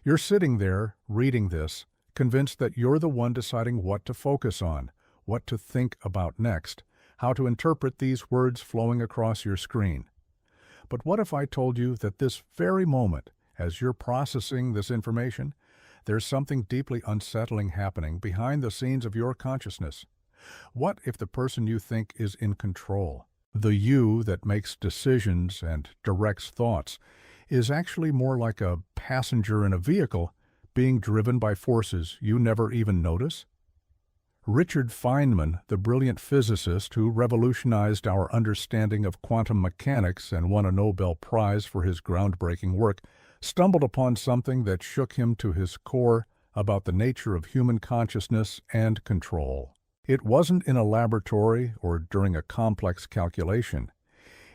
You're sitting there, reading this, convinced that you're the one deciding what to focus on, what to think about next, how to interpret these words flowing across your screen. But what if I told you that this very moment, as you're processing this information, there's something deeply unsettling happening behind the scenes of your consciousness? What if the person you think is in control, the you that makes decisions and directs thoughts, is actually more like a passenger in a vehicle being driven by forces you never even notice? Richard Feynman, the brilliant physicist who revolutionized our understanding of quantum mechanics and won a Nobel Prize for his groundbreaking work, stumbled upon something that shook him to his core about the nature of human consciousness and control. It wasn't in a laboratory or during a complex calculation.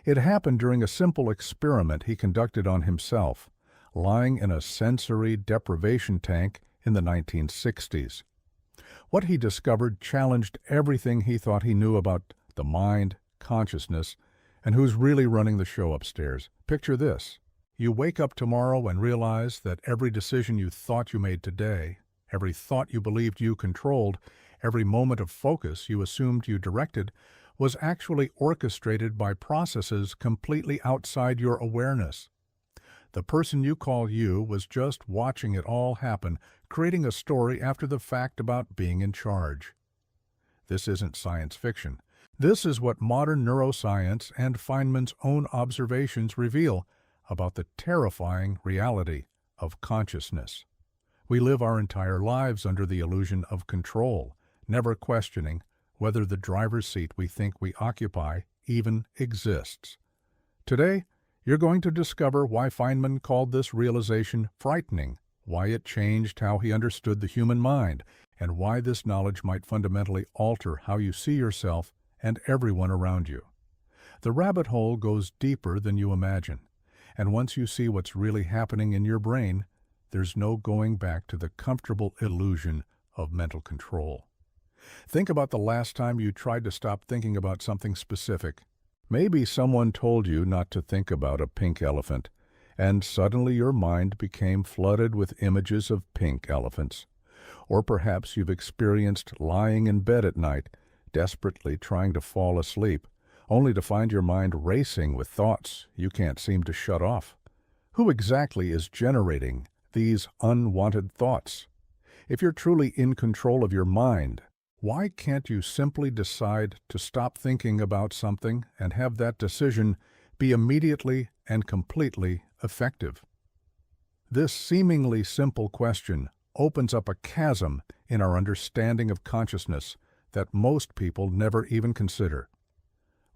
It happened during a simple experiment he conducted on himself, lying in a sensory deprivation tank in the 1960s. What he discovered challenged everything he thought he knew about the mind, consciousness, and who's really running the show upstairs. Picture this. You wake up tomorrow and realize that every decision you thought you made today, every thought you believed you controlled, every moment of focus you assumed you directed, was actually orchestrated by processes completely outside your awareness. The person you call you was just watching it all happen, creating a story after the fact about being in charge. This isn't science fiction. This is what modern neuroscience and Feynman's own observations reveal about the terrifying reality of consciousness. We live our entire lives under the illusion of control, never questioning whether the driver's seat we think we occupy even exists. Today, you're going to discover why Feynman called this realization frightening, why it changed how he understood the human mind, and why this knowledge might fundamentally alter how you see yourself and everyone around you. The rabbit hole goes deeper than you imagine, and once you see what's really happening in your brain, there's no going back to the comfortable illusion of mental control. Think about the last time you tried to stop thinking about something specific. Maybe someone told you not to think about a pink elephant, and suddenly your mind became flooded with images of pink elephants. Or perhaps you've experienced lying in bed at night, desperately trying to fall asleep, only to find your mind racing with thoughts you can't seem to shut off. Who exactly is generating these unwanted thoughts? If you're truly in control of your mind, why can't you simply decide to stop thinking about something and have that decision be immediately and completely effective? This seemingly simple question opens up a chasm in our understanding of consciousness that most people never even consider.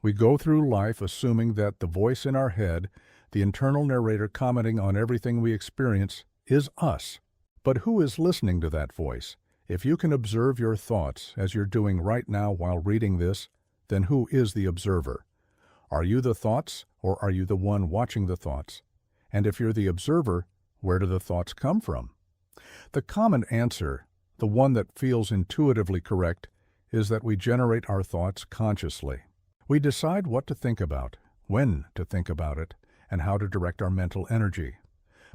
We go through life assuming that the voice in our head, the internal narrator commenting on everything we experience, is us. But who is listening to that voice? If you can observe your thoughts, as you're doing right now while reading this, then who is the observer? Are you the thoughts, or are you the one watching the thoughts? And if you're the observer, where do the thoughts come from? The common answer, the one that feels intuitively correct, is that we generate our thoughts consciously. We decide what to think about, when to think about it, and how to direct our mental energy.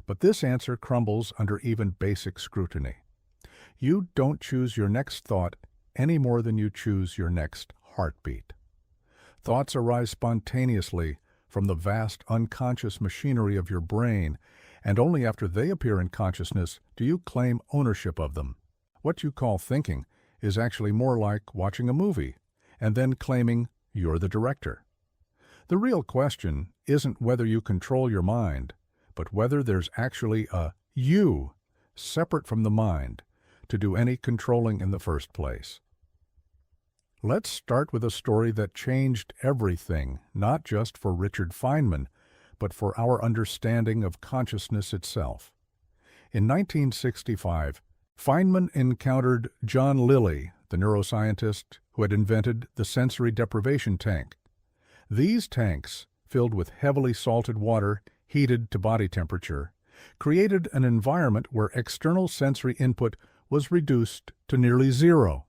But this answer crumbles under even basic scrutiny. You don't choose your next thought any more than you choose your next heartbeat. Thoughts arise spontaneously from the vast unconscious machinery of your brain, and only after they appear in consciousness do you claim ownership of them. What you call thinking is actually more like watching a movie, and then claiming you're the director. The real question isn't whether you control your mind, but whether there's actually a you separate from the mind to do any controlling in the first place. Let's start with a story that changed everything, not just for Richard Feynman, but for our understanding of consciousness itself. In 1965, Feynman encountered John Lilly, the neuroscientist who had invented the sensory deprivation tank. These tanks, filled with heavily salted water heated to body temperature, created an environment where external sensory input was reduced to nearly zero.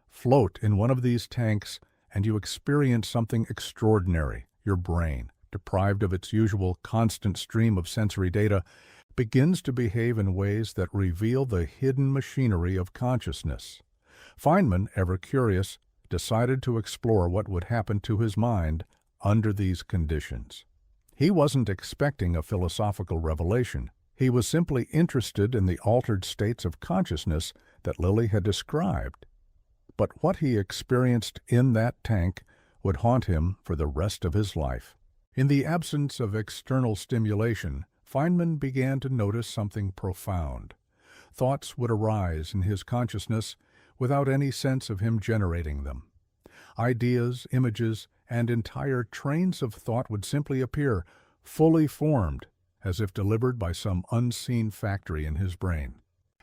Float in one of these tanks and you experience something extraordinary. Your brain, deprived of its usual constant stream of sensory data, begins to behave in ways that reveal the hidden machinery of consciousness. FEYNMAN, ever curious, decided to explore what would happen to his mind under these conditions. He wasn't expecting a philosophical revelation. He was simply interested in the altered states of consciousness that Lilly had described. But what he experienced in that tank would haunt him for the rest of his life. In the absence of external stimulation, FEYNMAN began to notice something profound. Thoughts would arise in his consciousness without any sense of him generating them. Ideas, images, and entire trains of thought would simply appear, fully formed, as if delivered by some unseen factory in his brain.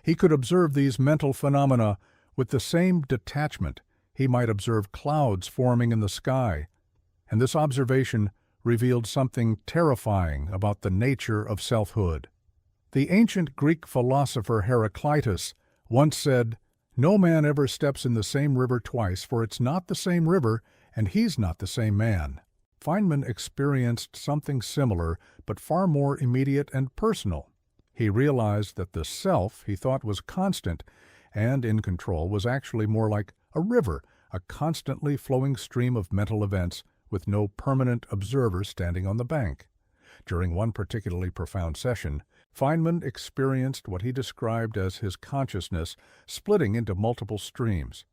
He could observe these mental phenomena with the same detachment he might observe clouds forming in the sky, and this observation revealed something terrifying about the nature of selfhood. The ancient Greek philosopher Heraclitus once said, "No man ever steps in the same river twice, for it's not the same river, and he's not the same man." FEYNMAN experienced something similar, but far more immediate and personal. He realized that the self he thought was constant and in control was actually more like a river, a constantly flowing stream of mental events with no permanent observer standing on the bank. During one particularly profound session, FEYNMAN experienced what he described as his consciousness splitting into multiple streams.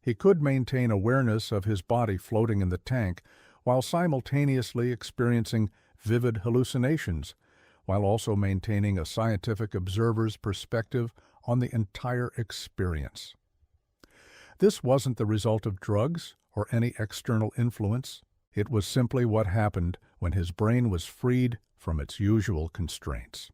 He could maintain awareness of his body floating in the tank while simultaneously experiencing vivid hallucinations, while also maintaining a scientific observer's perspective on the entire experience. This wasn't the result of drugs or any external influence. It was simply what happened when his brain was freed from its usual constraints.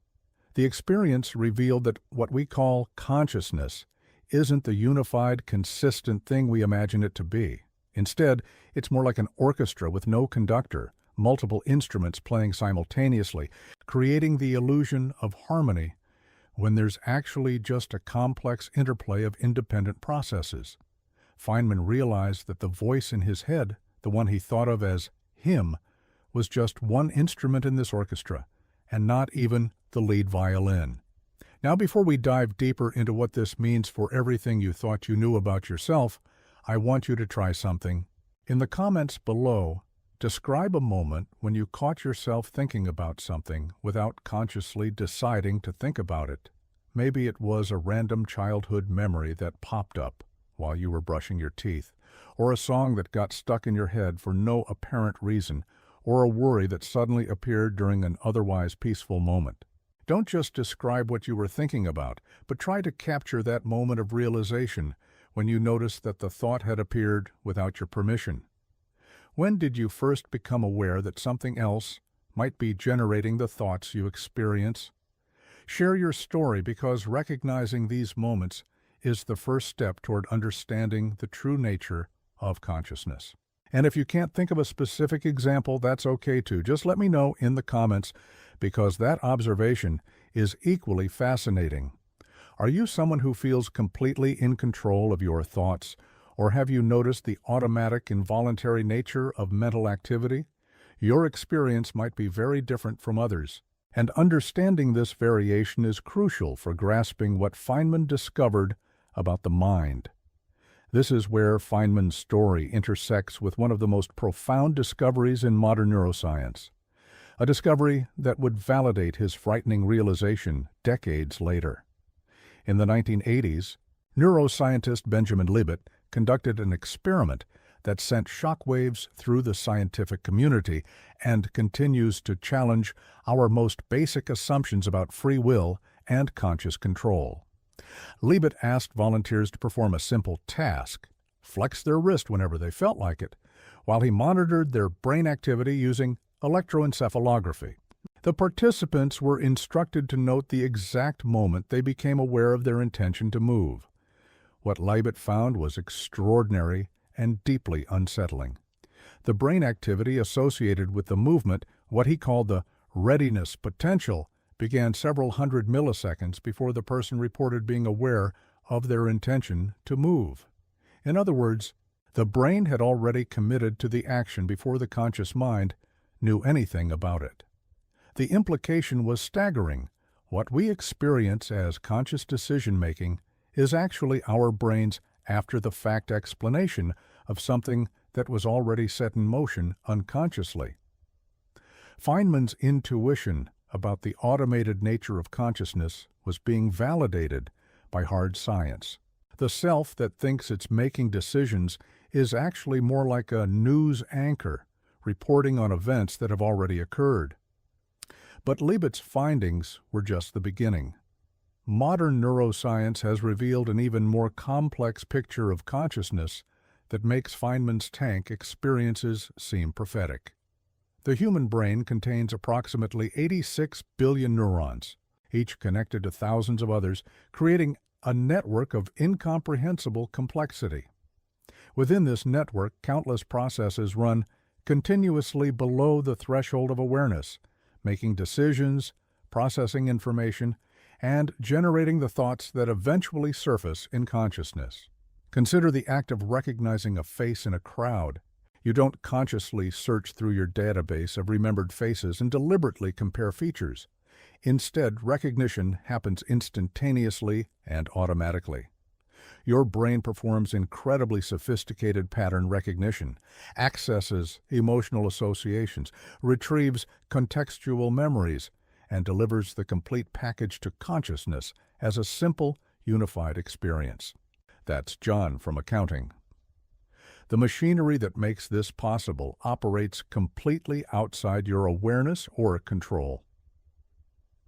The experience revealed that what we call consciousness isn't the unified, consistent thing we imagine it to be. Instead, it's more like an orchestra with no conductor, multiple instruments playing simultaneously, creating the illusion of harmony when there's actually just a complex interplay of independent processes. FEYNMAN realized that the voice in his head, the one he thought of as him, was just one instrument in this orchestra, and not even the lead violin. Now, before we dive deeper into what this means for everything you thought you knew about yourself, I want you to try something. In the comments below, describe a moment when you caught yourself thinking about something without consciously deciding to think about it. Maybe it was a random childhood memory that popped up while you were brushing your teeth, or a song that got stuck in your head for no apparent reason, or a worry that suddenly appeared during an otherwise peaceful moment. Don't just describe what you were thinking about, but try to capture that moment of realization when you noticed that the thought had appeared without your permission. When did you first become aware that something else might be generating the thoughts you experience? Share your story, because recognizing these moments is the first step toward understanding the true nature of consciousness. And if you can't think of a specific example, that's okay too. Just let me know in the comments, because that observation is equally fascinating. Are you someone who feels completely in control of your thoughts, or have you noticed the automatic, involuntary nature of mental activity? Your experience might be very different from others, and understanding this variation is crucial for grasping what FEYNMAN discovered about the mind. This is where FEYNMAN's story intersects with one of the most profound discoveries in modern neuroscience, a discovery that would validate his frightening realization decades later. In the 1980s, neuroscientist Benjamin Libet conducted an experiment that sent shockwaves through the scientific community and continues to challenge our most basic assumptions about free will and conscious control. Libet asked volunteers to perform a simple task, flex their wrist whenever they felt like it, while he monitored their brain activity using electroencephalography. The participants were instructed to note the exact moment they became aware of their intention to move. What Libet found was extraordinary and deeply unsettling. The brain activity associated with the movement, what he called the readiness potential, began several hundred milliseconds before the person reported being aware of their intention to move. In other words, the brain had already committed to the action before the conscious mind knew anything about it. The implication was staggering. What we experience as conscious decision-making is actually our brain's after-the-fact explanation of something that was already set in motion unconsciously. Feynman's intuition about the automated nature of consciousness was being validated by hard science. The self that thinks it's making decisions is actually more like a news anchor, reporting on events that have already occurred. But Liebert's findings were just the beginning. Modern neuroscience has revealed an even more complex picture of consciousness that makes Feynman's tank experiences seem prophetic. The human brain contains approximately 86 billion neurons, each connected to thousands of others, creating a network of incomprehensible complexity. Within this network, countless processes run continuously below the threshold of awareness, making decisions, processing information, and generating the thoughts that eventually surface in consciousness. Consider the act of recognizing a face in a crowd. You don't consciously search through your database of remembered faces and deliberately compare features. Instead, recognition happens instantaneously and automatically. Your brain performs incredibly sophisticated pattern recognition, accesses emotional associations, retrieves contextual memories, and delivers the complete package to consciousness as a simple, unified experience. That's John from accounting. The machinery that makes this possible operates completely outside your awareness or control.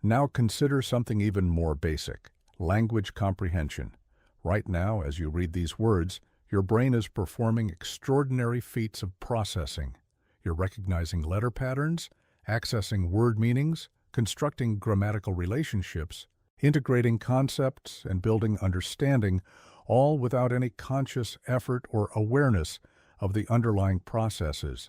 Now consider something even more basic: language comprehension. Right now, as you read these words, your brain is performing extraordinary feats of processing. You're recognizing letter patterns, accessing word meanings, constructing grammatical relationships, integrating concepts, and building understanding, all without any conscious effort or awareness of the underlying processes.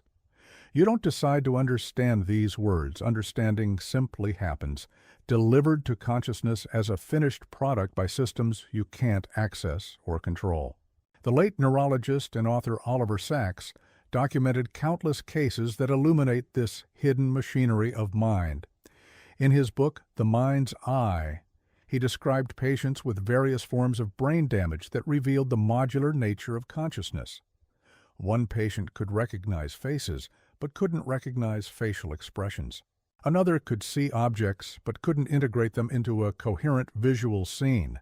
You don't decide to understand these words. Understanding simply happens, delivered to consciousness as a finished product by systems you can't access or control. The late neurologist and author Oliver Sacks documented countless cases that illuminate this hidden machinery of mind. In his book, The Mind's Eye, he described patients with various forms of brain damage that revealed the modular nature of consciousness. One patient could recognize faces, but couldn't recognize facial expressions. Another could see objects, but couldn't integrate them into a coherent visual scene.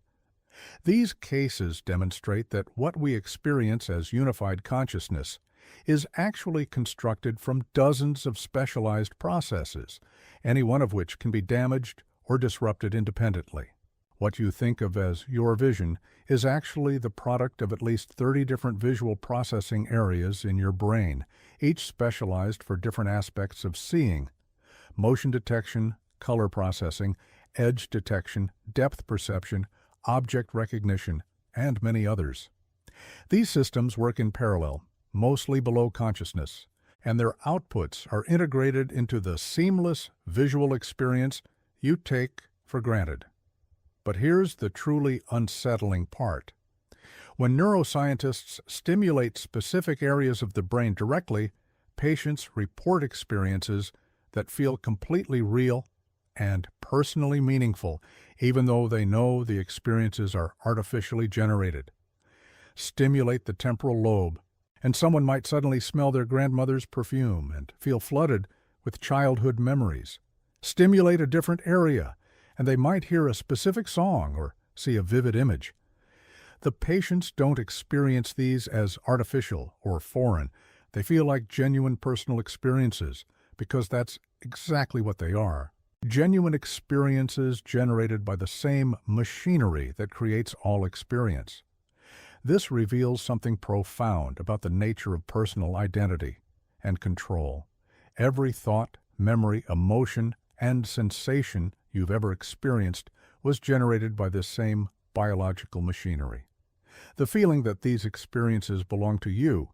These cases demonstrate that what we experience as unified consciousness is actually constructed from dozens of specialized processes, any one of which can be damaged or disrupted independently. What you think of as your vision is actually the product of at least 30 different visual processing areas in your brain, each specialized for different aspects of seeing: motion detection, color processing, edge detection, depth perception, object recognition, and many others. These systems work in parallel, mostly below consciousness, and their outputs are integrated into the seamless visual experience you take for granted. But here's the truly unsettling part. When neuroscientists stimulate specific areas of the brain directly, patients report experiences that feel completely real and personally meaningful, even though they know the experiences are artificially generated. Stimulate the temporal lobe, and someone might suddenly smell their grandmother's perfume and feel flooded with childhood memories. Stimulate a different area, and they might hear a specific song or see a vivid image. The patients don't experience these as artificial or foreign. They feel like genuine personal experiences, because that's exactly what they are. Genuine experiences generated by the same machinery that creates all experience. This reveals something profound about the nature of personal identity and control. Every thought, memory, emotion, and sensation you've ever experienced was generated by this same biological machinery. The feeling that these experiences belong to you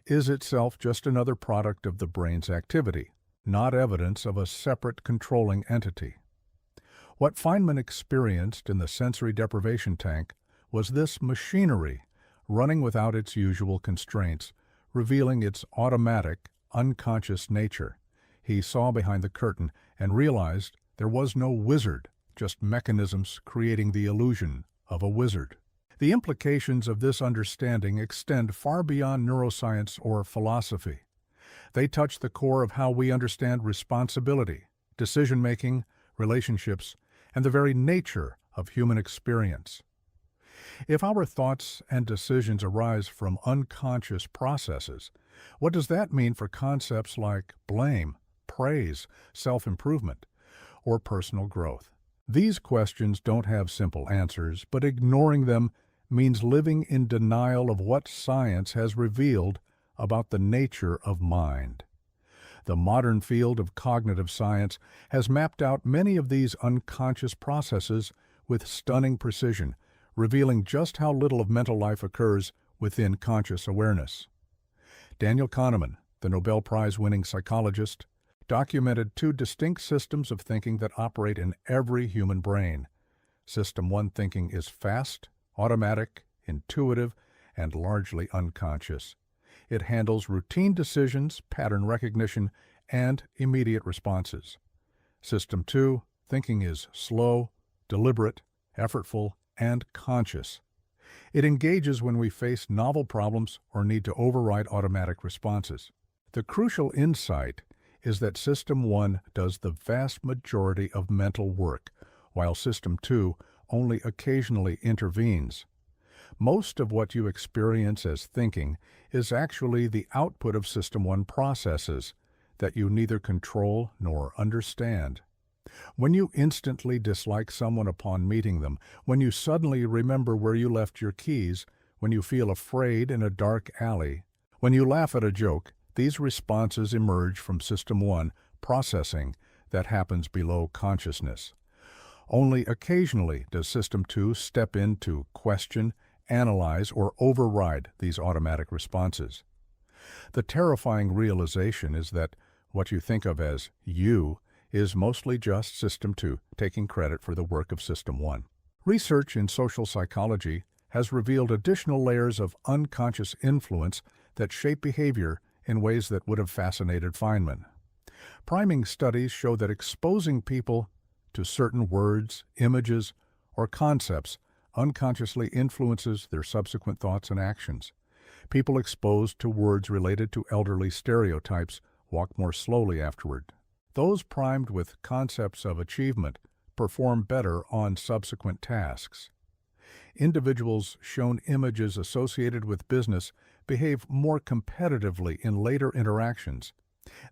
is itself just another product of the brain's activity, not evidence of a separate controlling entity. What Feynman experienced in the sensory deprivation tank was this machinery running without its usual constraints, revealing its automatic, unconscious nature. He saw behind the curtain and realized there was no wizard, just mechanisms creating the illusion of a wizard. The implications of this understanding extend far beyond neuroscience or philosophy. They touch the core of how we understand responsibility, decision-making, relationships, and the very nature of human experience. If our thoughts and decisions arise from unconscious processes, what does that mean for concepts like blame, praise, self-improvement, or personal growth? These questions don't have simple answers, but ignoring them means living in denial of what science has revealed about the nature of mind. The modern field of cognitive science has mapped out many of these unconscious processes with stunning precision, revealing just how little of mental life occurs within conscious awareness. Daniel Kahneman, the Nobel Prize-winning psychologist, documented two distinct systems of thinking that operate in every human brain. System 1 thinking is fast, automatic, intuitive, and largely unconscious. It handles routine decisions, pattern recognition, and immediate responses. System 2 thinking is slow, deliberate, effortful, and conscious. It engages when we face novel problems or need to override automatic responses. The crucial insight is that System 1 does the vast majority of mental work, while System 2 only occasionally intervenes. Most of what you experience as thinking is actually the output of System 1 processes that you neither control nor understand. When you instantly dislike someone upon meeting them, when you suddenly remember where you left your keys, when you feel afraid in a dark alley, when you laugh at a joke, these responses emerge from System 1 processing that happens below consciousness. Only occasionally does System 2 step in to question, analyze, or override these automatic responses. The terrifying realization is that what you think of as you is mostly just System 2 taking credit for the work of System 1. Research in social psychology has revealed additional layers of unconscious influence that shape behavior in ways that would have fascinated Feynman. Priming studies show that exposing people to certain words, images, or concepts unconsciously influences their subsequent thoughts and actions. People exposed to words related to elderly stereotypes walk more slowly afterward. Those primed with concepts of achievement perform better on subsequent tasks. Individuals shown images associated with business behave more competitively in later interactions.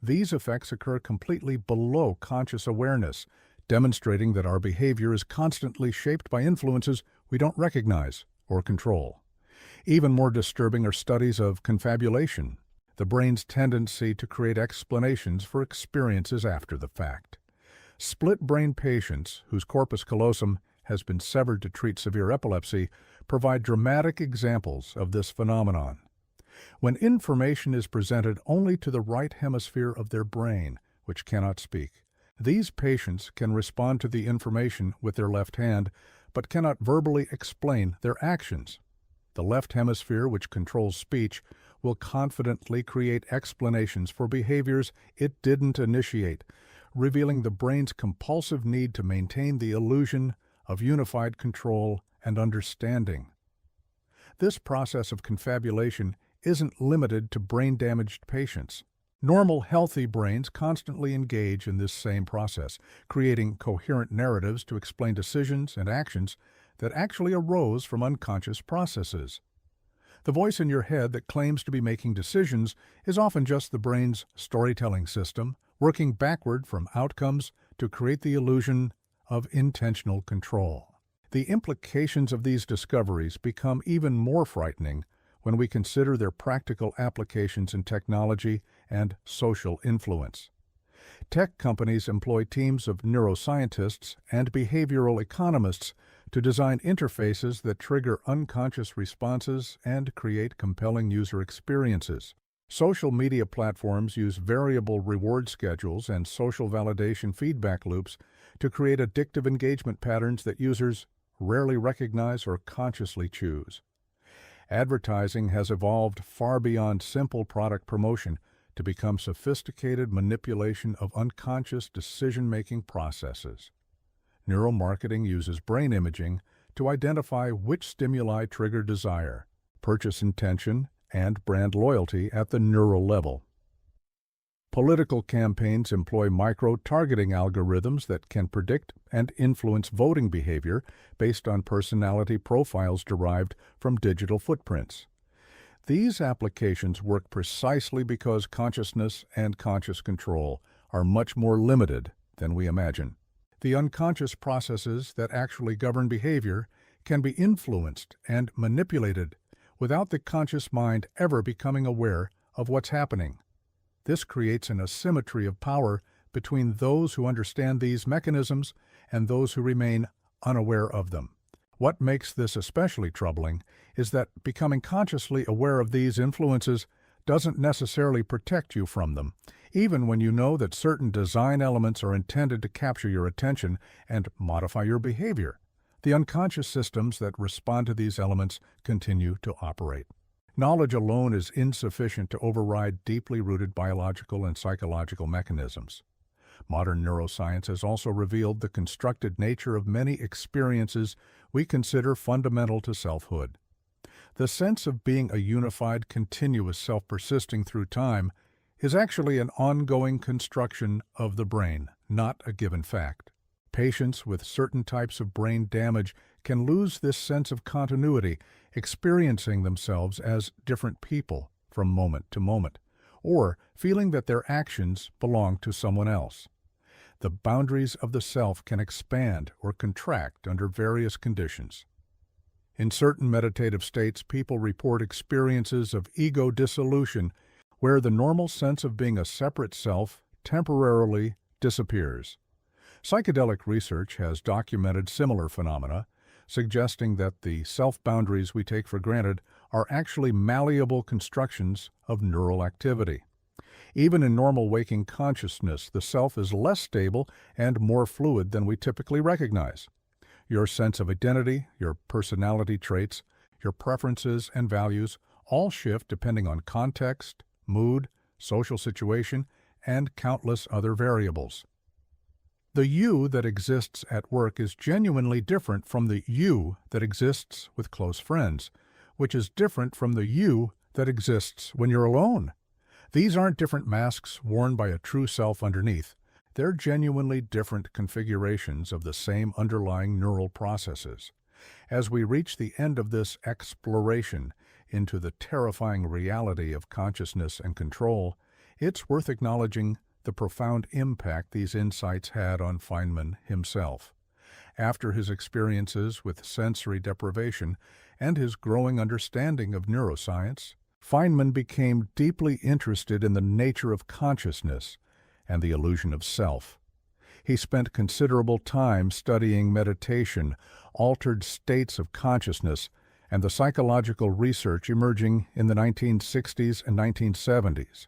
These effects occur completely below conscious awareness, demonstrating that our behavior is constantly shaped by influences we don't recognize or control. Even more disturbing are studies of confabulation, the brain's tendency to create explanations for experiences after the fact. Split-brain patients whose corpus callosum has been severed to treat severe epilepsy provide dramatic examples of this phenomenon. When information is presented only to the right hemisphere of their brain, which cannot speak, these patients can respond to the information with their left hand, but cannot verbally explain their actions. The left hemisphere, which controls speech, will confidently create explanations for behaviors it didn't initiate, revealing the brain's compulsive need to maintain the illusion of unified control and understanding. This process of confabulation isn't limited to brain-damaged patients. Normal, healthy brains constantly engage in this same process, creating coherent narratives to explain decisions and actions that actually arose from unconscious processes. The voice in your head that claims to be making decisions is often just the brain's storytelling system, working backward from outcomes to create the illusion of intentional control. The implications of these discoveries become even more frightening when we consider their practical applications in technology and social influence. Tech companies employ teams of neuroscientists and behavioral economists to design interfaces that trigger unconscious responses and create compelling user experiences. Social media platforms use variable reward schedules and social validation feedback loops to create addictive engagement patterns that users rarely recognize or consciously choose. Advertising has evolved far beyond simple product promotion to become sophisticated manipulation of unconscious decision-making processes. Neuromarketing uses brain imaging to identify which stimuli trigger desire, purchase intention, and brand loyalty at the neural level. Political campaigns employ micro-targeting algorithms that can predict and influence voting behavior based on personality profiles derived from digital footprints. These applications work precisely because consciousness and conscious control are much more limited than we imagine. The unconscious processes that actually govern behavior can be influenced and manipulated without the conscious mind ever becoming aware of what's happening. This creates an asymmetry of power between those who understand these mechanisms and those who remain unaware of them. What makes this especially troubling is that becoming consciously aware of these influences doesn't necessarily protect you from them, even when you know that certain design elements are intended to capture your attention and modify your behavior. The unconscious systems that respond to these elements continue to operate. Knowledge alone is insufficient to override deeply rooted biological and psychological mechanisms. Modern neuroscience has also revealed the constructed nature of many experiences we consider fundamental to selfhood. The sense of being a unified, continuous self persisting through time is actually an ongoing construction of the brain, not a given fact. Patients with certain types of brain damage can lose this sense of continuity, experiencing themselves as different people from moment to moment, or feeling that their actions belong to someone else. The boundaries of the self can expand or contract under various conditions. In certain meditative states, people report experiences of ego dissolution, where the normal sense of being a separate self temporarily disappears. Psychedelic research has documented similar phenomena, suggesting that the self-boundaries we take for granted are actually malleable constructions of neural activity. Even in normal waking consciousness, the self is less stable and more fluid than we typically recognize. Your sense of identity, your personality traits, your preferences and values all shift depending on context, mood, social situation, and countless other variables. The you that exists at work is genuinely different from the you that exists with close friends, which is different from the you that exists when you're alone. These aren't different masks worn by a true self underneath. They're genuinely different configurations of the same underlying neural processes. As we reach the end of this exploration into the terrifying reality of consciousness and control, it's worth acknowledging the profound impact these insights had on FEYNMAN himself. After his experiences with sensory deprivation and his growing understanding of neuroscience, FEYNMAN became deeply interested in the nature of consciousness and the illusion of self. He spent considerable time studying meditation, altered states of consciousness, and the psychological research emerging in the 1960s and 1970s.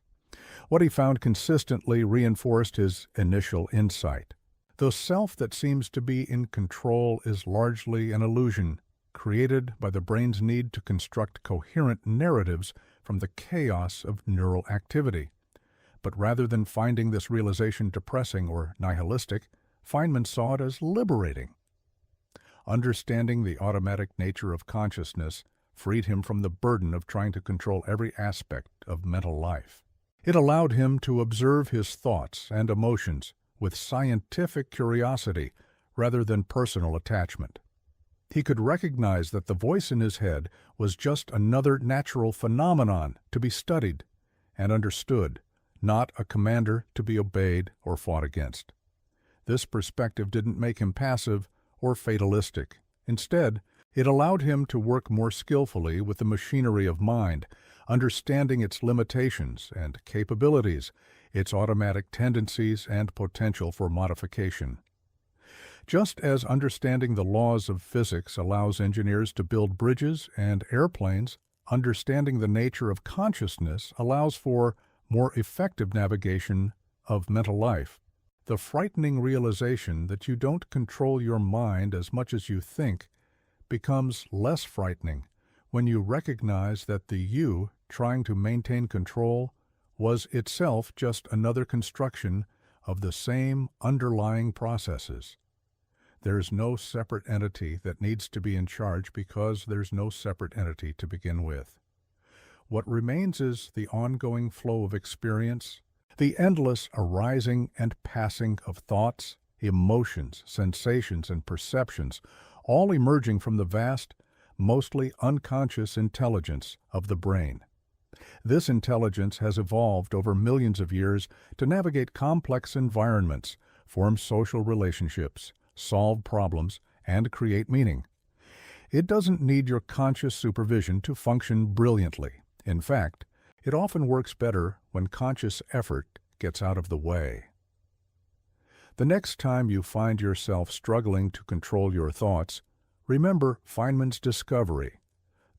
What he found consistently reinforced his initial insight. The self that seems to be in control is largely an illusion, created by the brain's need to construct coherent narratives from the chaos of neural activity. But rather than finding this realization depressing or nihilistic, FEYNMAN saw it as liberating. Understanding the automatic nature of consciousness freed him from the burden of trying to control every aspect of mental life. It allowed him to observe his thoughts and emotions with scientific curiosity rather than personal attachment. He could recognize that the voice in his head was just another natural phenomenon to be studied and understood, not a commander to be obeyed or fought against. This perspective didn't make him passive or fatalistic. Instead, it allowed him to work more skillfully with the machinery of mind, understanding its limitations and capabilities, its automatic tendencies and potential for modification. Just as understanding the laws of physics allows engineers to build bridges and airplanes, understanding the nature of consciousness allows for more effective navigation of mental life. The frightening realization that you don't control your mind as much as you think becomes less frightening when you recognize that the you trying to maintain control was itself just another construction of the same underlying processes. There's no separate entity that needs to be in charge because there's no separate entity to begin with. What remains is the ongoing flow of experience, the endless arising and passing of thoughts, emotions, sensations, and perceptions, all emerging from the vast, mostly unconscious intelligence of the brain. This intelligence has evolved over millions of years to navigate complex environments, form social relationships, solve problems, and create meaning. It doesn't need your conscious supervision to function brilliantly. In fact, it often works better when conscious effort gets out of the way. The next time you find yourself struggling to control your thoughts, remember Feynman's discovery.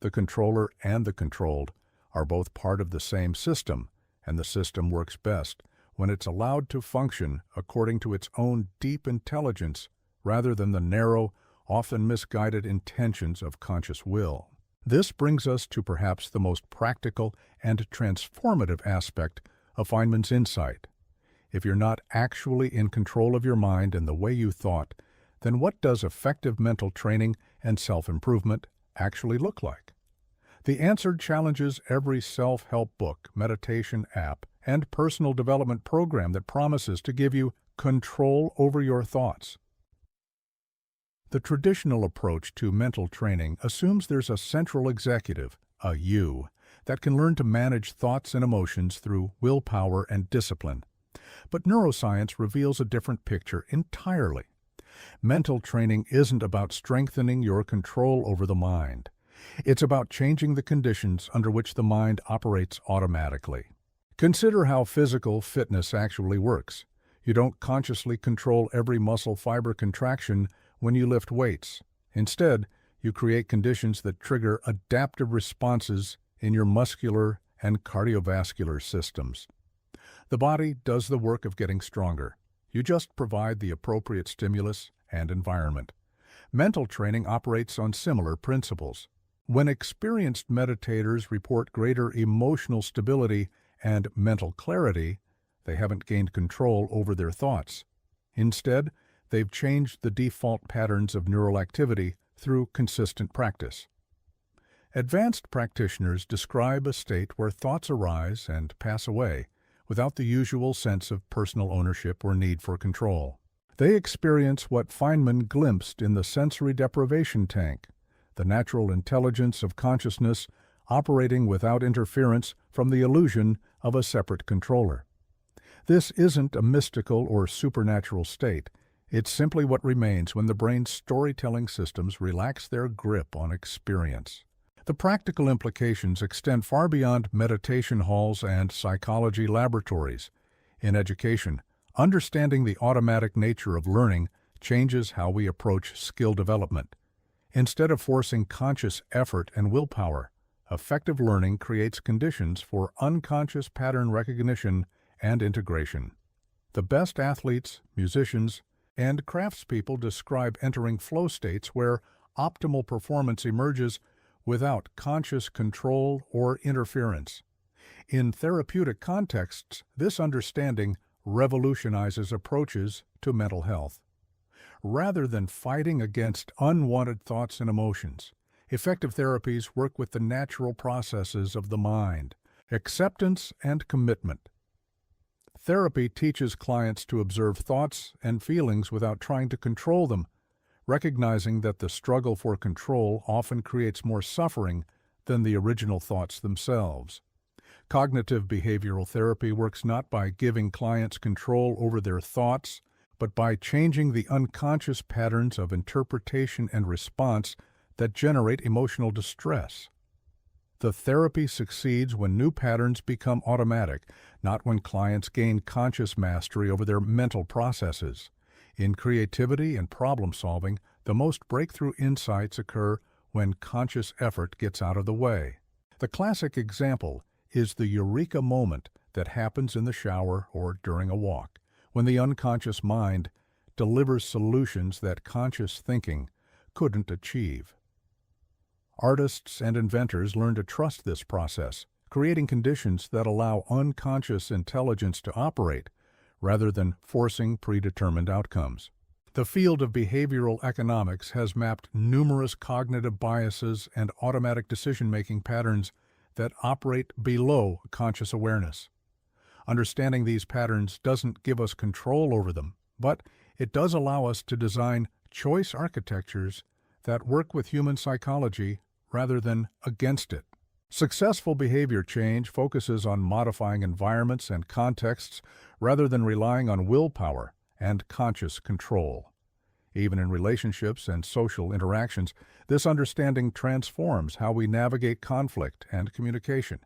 The controller and the controlled are both part of the same system, and the system works best when it's allowed to function according to its own deep intelligence rather than the narrow, often misguided intentions of conscious will. This brings us to perhaps the most practical and transformative aspect of Feynman's insight. If you're not actually in control of your mind and the way you thought, then what does effective mental training and self-improvement actually look like? The answer challenges every self-help book, meditation app, and personal development program that promises to give you control over your thoughts. The traditional approach to mental training assumes there's a central executive, a you, that can learn to manage thoughts and emotions through willpower and discipline. But neuroscience reveals a different picture entirely. Mental training isn't about strengthening your control over the mind. It's about changing the conditions under which the mind operates automatically. Consider how physical fitness actually works. You don't consciously control every muscle fiber contraction when you lift weights. Instead, you create conditions that trigger adaptive responses in your muscular and cardiovascular systems. The body does the work of getting stronger. You just provide the appropriate stimulus and environment. Mental training operates on similar principles. When experienced meditators report greater emotional stability and mental clarity, they haven't gained control over their thoughts. Instead, they've changed the default patterns of neural activity through consistent practice. Advanced practitioners describe a state where thoughts arise and pass away without the usual sense of personal ownership or need for control. They experience what Feynman glimpsed in the sensory deprivation tank, the natural intelligence of consciousness operating without interference from the illusion of a separate controller. This isn't a mystical or supernatural state. It's simply what remains when the brain's storytelling systems relax their grip on experience. The practical implications extend far beyond meditation halls and psychology laboratories. In education, understanding the automatic nature of learning changes how we approach skill development. Instead of forcing conscious effort and willpower, effective learning creates conditions for unconscious pattern recognition and integration. The best athletes, musicians, and craftspeople describe entering flow states where optimal performance emerges without conscious control or interference. In therapeutic contexts, this understanding revolutionizes approaches to mental health. Rather than fighting against unwanted thoughts and emotions, effective therapies work with the natural processes of the mind, acceptance and commitment. Therapy teaches clients to observe thoughts and feelings without trying to control them, recognizing that the struggle for control often creates more suffering than the original thoughts themselves. Cognitive behavioral therapy works not by giving clients control over their thoughts, but by changing the unconscious patterns of interpretation and response that generate emotional distress. The therapy succeeds when new patterns become automatic, not when clients gain conscious mastery over their mental processes. In creativity and problem solving, the most breakthrough insights occur when conscious effort gets out of the way. The classic example is the eureka moment that happens in the shower or during a walk, when the unconscious mind delivers solutions that conscious thinking couldn't achieve. Artists and inventors learn to trust this process, creating conditions that allow unconscious intelligence to operate, rather than forcing predetermined outcomes. The field of behavioral economics has mapped numerous cognitive biases and automatic decision-making patterns that operate below conscious awareness. Understanding these patterns doesn't give us control over them, but it does allow us to design choice architectures that work with human psychology rather than against it. Successful behavior change focuses on modifying environments and contexts rather than relying on willpower and conscious control. Even in relationships and social interactions, this understanding transforms how we navigate conflict and communication.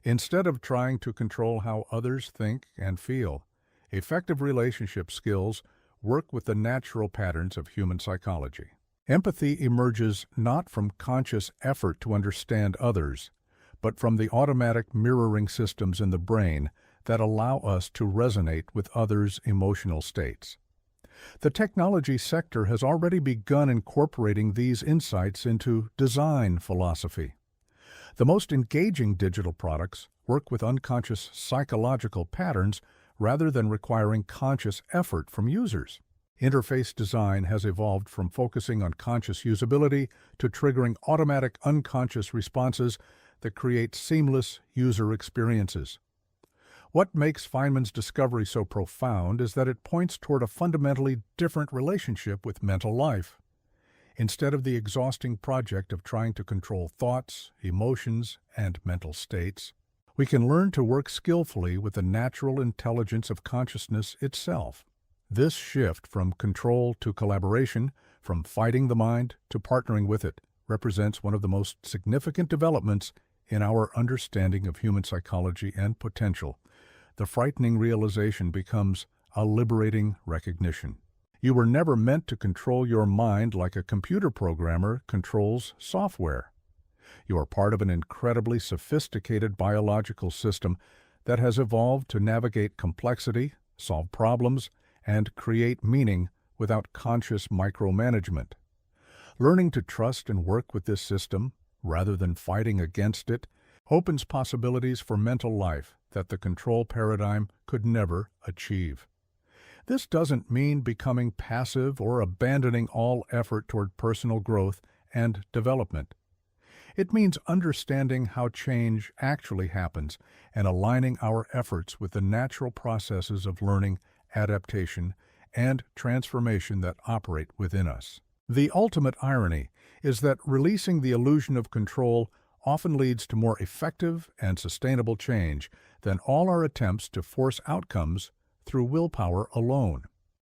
Instead of trying to control how others think and feel, effective relationship skills work with the natural patterns of human psychology. Empathy emerges not from conscious effort to understand others, but from the automatic mirroring systems in the brain that allow us to resonate with others' emotional states. The technology sector has already begun incorporating these insights into design philosophy. The most engaging digital products work with unconscious psychological patterns rather than requiring conscious effort from users. Interface design has evolved from focusing on conscious usability to triggering automatic unconscious responses that create seamless user experiences. What makes FEYNMAN's discovery so profound is that it points toward a fundamentally different relationship with mental life. Instead of the exhausting project of trying to control thoughts, emotions, and mental states, we can learn to work skillfully with the natural intelligence of consciousness itself. This shift from control to collaboration, from fighting the mind to partnering with it, represents one of the most significant developments in our understanding of human psychology and potential. The frightening realization becomes a liberating recognition. You were never meant to control your mind like a computer programmer controls software. You are part of an incredibly sophisticated biological system that has evolved to navigate complexity, solve problems, and create meaning without conscious micromanagement. Learning to trust and work with this system, rather than fighting against it, opens possibilities for mental life that the control paradigm could never achieve. This doesn't mean becoming passive or abandoning all effort toward personal growth and development. It means understanding how change actually happens and aligning our efforts with the natural processes of learning, adaptation, and transformation that operate within us. The ultimate irony is that releasing the illusion of control often leads to more effective and sustainable change than all our attempts to force outcomes through willpower alone.